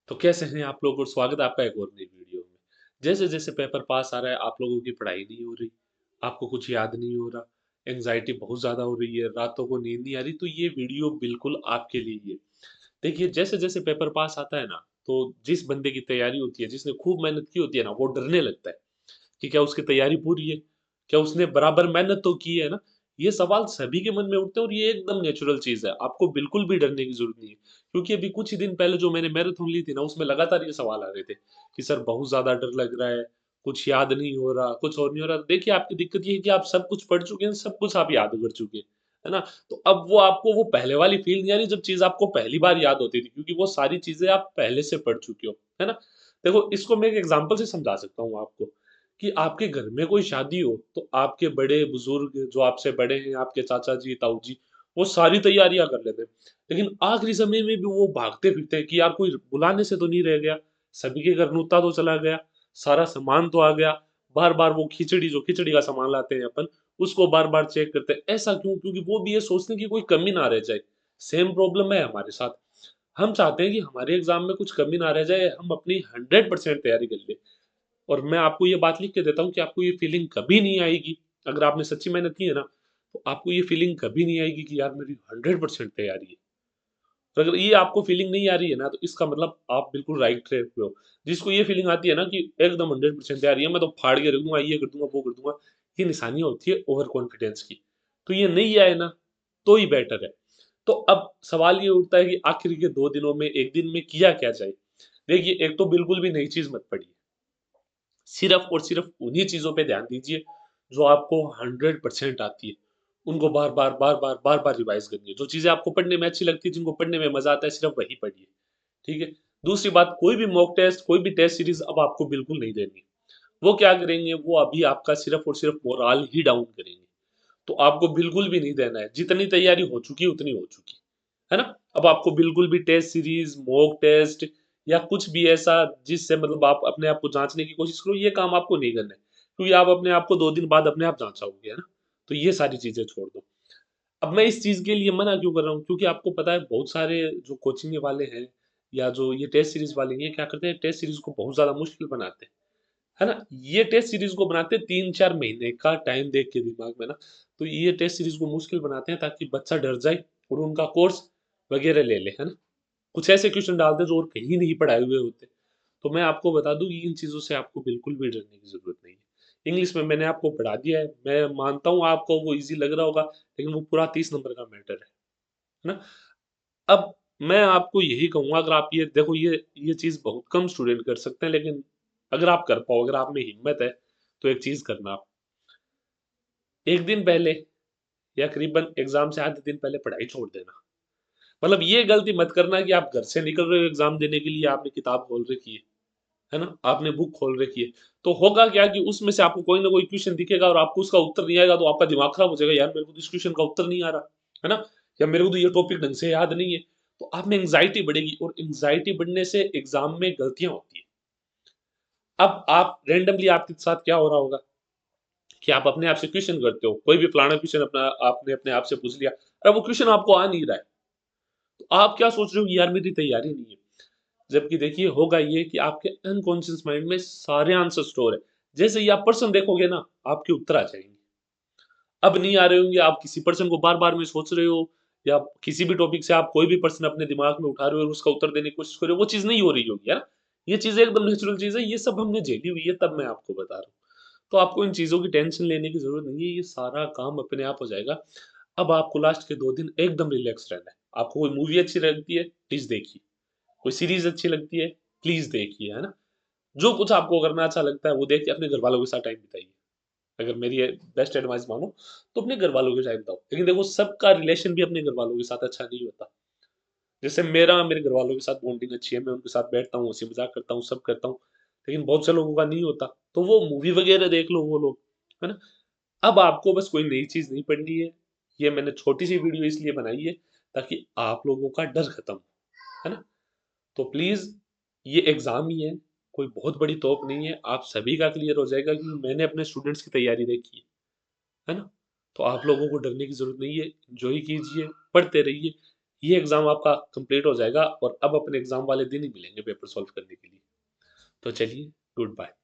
तो कैसे हैं आप लोग और स्वागत है आपका एक और नई वीडियो में। जैसे-जैसे पेपर पास आ रहा है आप लोगों की पढ़ाई नहीं हो रही, आपको कुछ याद नहीं हो रहा, एंग्ज़ायटी बहुत ज़्यादा हो रही है, रातों को नींद नहीं आ रही, तो ये वीडियो बिल्कुल आपके लिए ही है। देखिए जैसे-जैसे पेपर पास आता है ना, तो जिस बंदे की तैयारी होती है, जिसने खूब मेहनत की होती है ना, वो डरने लगता है। कि क्या उसकी तैयारी पूरी है? क्या उसने बराबर मेहनत तो की है ना? ये सवाल सभी के मन में उठते हैं और ये एकदम नेचुरल चीज़ है। आपको बिल्कुल भी डरने की ज़रूरत नहीं है। क्योंकि अभी कुछ ही दिन पहले जो मैंने मैराथन ली थी ना, उसमें लगातार ये सवाल आ रहे थे कि सर बहुत ज़्यादा डर लग रहा है, कुछ याद नहीं हो रहा, कुछ और नहीं हो रहा। देखिए आपकी दिक्कत ये है कि आप सब कुछ पढ़ चुके हैं, सब कुछ आप याद कर चुके हैं, है ना? तो अब वो आपको वो पहले वाली फ़ील नहीं आ रही जब चीज़ आपको पहली बार याद होती थी क्योंकि वो सारी चीज़ें आप पहले से पढ़ चुके हो, है ना? देखो इसको मैं एक एग्ज़ाम्पल से समझा सकता हूँ आपको। कि आपके घर में कोई शादी हो, तो आपके बड़े-बुज़ुर्ग जो आपसे बड़े हैं, आपके चाचा जी, ताऊ जी, वो सारी तैयारियाँ कर लेते हैं। लेकिन आखिरी समय में भी वो भागते-फिरते हैं कि यार कोई बुलाने से तो नहीं रह गया, सभी के घर न्योता तो चला गया, सारा सामान तो आ गया, बार-बार वो खिचड़ी जो खिचड़ी का सामान लाते हैं अपन, उसको बार-बार चेक करते हैं। ऐसा क्यों? क्योंकि वो भी ये सोचते हैं कि कोई कमी ना रह जाए। सेम प्रॉब्लम है हमारे साथ। हम चाहते हैं कि हमारे एग्ज़ाम में कुछ कमी ना रह जाए, हम अपनी 100% तैयारी कर लें। और मैं आपको ये बात लिख के देता हूँ कि आपको ये फीलिंग कभी नहीं आएगी, अगर आपने सच्ची मेहनत की है ना, तो आपको ये फीलिंग कभी नहीं आएगी कि यार मेरी 100% तैयारी है। और अगर ये आपको फीलिंग नहीं आ रही है ना, तो इसका मतलब आप बिल्कुल राइट ट्रैक पे हो। जिसको ये फीलिंग आती है ना कि एकदम 100% तैयारी है, मैं तो फाड़ के रख दूँगा, ये कर दूँगा, वो कर दूँगा, ये निशानी होती है ओवर कॉन्फिडेंस की। तो ये नहीं आए ना, तो ही बेटर है। तो अब सवाल ये उठता है कि आखिर के 2 दिनों में, 1 दिन में किया क्या जाए? देखिए, एक तो बिल्कुल भी नई चीज़ मत पढ़िए। सिर्फ़ और सिर्फ़ उन्हीं चीज़ों पे ध्यान दीजिए, जो आपको 100% आती है। उनको बार-बार, बार-बार, बार-बार रिवाइज़ करिए। जो चीज़ें आपको पढ़ने में अच्छी लगती है, जिनको पढ़ने में मज़ा आता है, सिर्फ़ वही पढ़िए, ठीक है? दूसरी बात, कोई भी मॉक टेस्ट, कोई भी टेस्ट सीरीज़ अब आपको बिल्कुल नहीं देनी है। वो क्या करेंगे, वो अभी आपका सिर्फ़ और सिर्फ़ मोराल ही डाउन करेंगे। तो आपको बिल्कुल भी नहीं देना है। जितनी तैयारी हो चुकी है, उतनी हो चुकी है ना? अब आपको बिल्कुल भी टेस्ट सीरीज़, मॉक टेस्ट या कुछ भी ऐसा जिससे मतलब आप अपने आप को जाँचने की कोशिश करो, ये काम आपको नहीं करना है। क्योंकि आप अपने आप को 2 दिन बाद अपने आप जाँचोगे, है ना? तो ये सारी चीज़ें छोड़ दो। अब मैं इस चीज़ के लिए मना क्यों कर रहा हूँ? क्योंकि आपको पता है बहुत सारे जो कोचिंग वाले हैं या जो ये टेस्ट सीरीज़ वाले हैं, ये क्या करते हैं टेस्ट सीरीज़ को बहुत ज़्यादा मुश्किल बनाते हैं। है ना? ये टेस्ट सीरीज़ को बनाते हैं 3-4 महीने का टाइम देख के दिमाग में ना, तो ये टेस्ट सीरीज़ को मुश्किल बनाते हैं ताकि बच्चा डर जाए और उनका कोर्स वगैरह ले ले, है ना? कुछ ऐसे क्वेश्चन डालते हैं जो और कहीं नहीं पढ़ाए हुए होते। तो मैं आपको बता दूँ कि इन चीज़ों से आपको बिल्कुल भी डरने की ज़रूरत नहीं है। इंग्लिश में मैंने आपको पढ़ा दिया है, मैं मानता हूँ आपको वो ईज़ी लग रहा होगा, लेकिन वो पूरा 30 नंबर का मैटर है ना? अब मैं आपको यही कहूँगा अगर आप ये देखो ये चीज़ बहुत कम स्टूडेंट कर सकते हैं, लेकिन अगर आप कर पाओ, अगर आप में हिम्मत है, तो एक चीज़ करना आप 1 दिन पहले या करीबन एग्ज़ाम से आधे दिन पहले पढ़ाई छोड़ देना। मतलब ये गलती मत करना कि आप घर से निकल रहे हो एग्ज़ाम देने के लिए, आपने किताब खोल रखी है ना? आपने बुक खोल रखी है। तो होगा क्या कि उसमें से आपको कोई ना कोई क्वेश्चन दिखेगा और आपको उसका उत्तर नहीं आएगा, तो आपका दिमाग खराब हो जाएगा, यार मेरे को तो इस क्वेश्चन का उत्तर नहीं आ रहा, है ना? या मेरे को तो ये टॉपिक ढंग से याद नहीं है। तो आप में एंग्ज़ायटी बढ़ेगी और एंग्ज़ायटी बढ़ने से एग्ज़ाम में गलतियाँ होती हैं। अब आप रैंडमली आपके साथ क्या हो रहा होगा कि आप अपने आप से क्वेश्चन करते हो, कोई भी फलाना क्वेश्चन अपना आपने अपने आप से पूछ लिया, अब वो क्वेश्चन आपको आ नहीं रहा है, तो आप क्या सोच रहे हो कि यार मेरी तैयारी नहीं है। जबकि देखिए होगा ये कि आपके अनकॉन्शियस माइंड में सारे आंसर स्टोर है। जैसे ही आप प्रश्न देखोगे ना, आपके उत्तर आ जाएँगे। अब नहीं आ रहे होंगे, आप किसी प्रश्न को बार-बार में सोच रहे हो या किसी भी टॉपिक से आप कोई भी प्रश्न अपने दिमाग में उठा रहे हो और उसका उत्तर देने की कोशिश कर रहे हो, वो चीज़ नहीं हो रही होगी, है ना? ये चीज़ एकदम नेचुरल चीज़ है, ये सब हमने झेली हुई है, तब मैं आपको बता रहा हूँ। तो आपको इन चीज़ों की टेंशन लेने की ज़रूरत नहीं है, ये सारा काम अपने आप हो जाएगा। अब आपको लास्ट के 2 दिन एकदम रिलैक्स रहना है। आपको कोई मूवी अच्छी लगती है, प्लीज़ देखिए। कोई सीरीज़ अच्छी लगती है, प्लीज़ देखिए, है ना? जो कुछ आपको करना अच्छा लगता है, वो देख के अपने घरवालों के साथ टाइम बिताइए। अगर मेरी ये बेस्ट एडवाइस मानो, तो अपने घरवालों के टाइम बिताओ। लेकिन देखो सबका रिलेशन भी अपने घरवालों के साथ अच्छा नहीं होता। जैसे मेरा मेरे घरवालों के साथ बॉन्डिंग अच्छी है, मैं उनके साथ बैठता हूँ, हँसी-मज़ाक करता हूँ, सब करता हूँ। लेकिन बहुत से लोगों का नहीं होता, तो वो मूवी वगैरह देख लो वो लोग, है ना? अब आपको बस कोई नई चीज़ नहीं पढ़नी है। ये मैंने छोटी-सी वीडियो इसलिए बनाई है, ताकि आप लोगों का डर खत्म हो, है ना? तो प्लीज़ ये एग्ज़ाम ही है, कोई बहुत बड़ी तोप नहीं है, आप सभी का क्लियर हो जाएगा क्योंकि मैंने अपने स्टूडेंट्स की तैयारी देखी है ना? तो आप लोगों को डरने की ज़रूरत नहीं है, एन्जॉय कीजिए, पढ़ते रहिए, ये एग्ज़ाम आपका कंप्लीट हो जाएगा और अब अपने एग्ज़ाम वाले दिन ही मिलेंगे पेपर सॉल्व करने के लिए। तो चलिए, गुड बाय।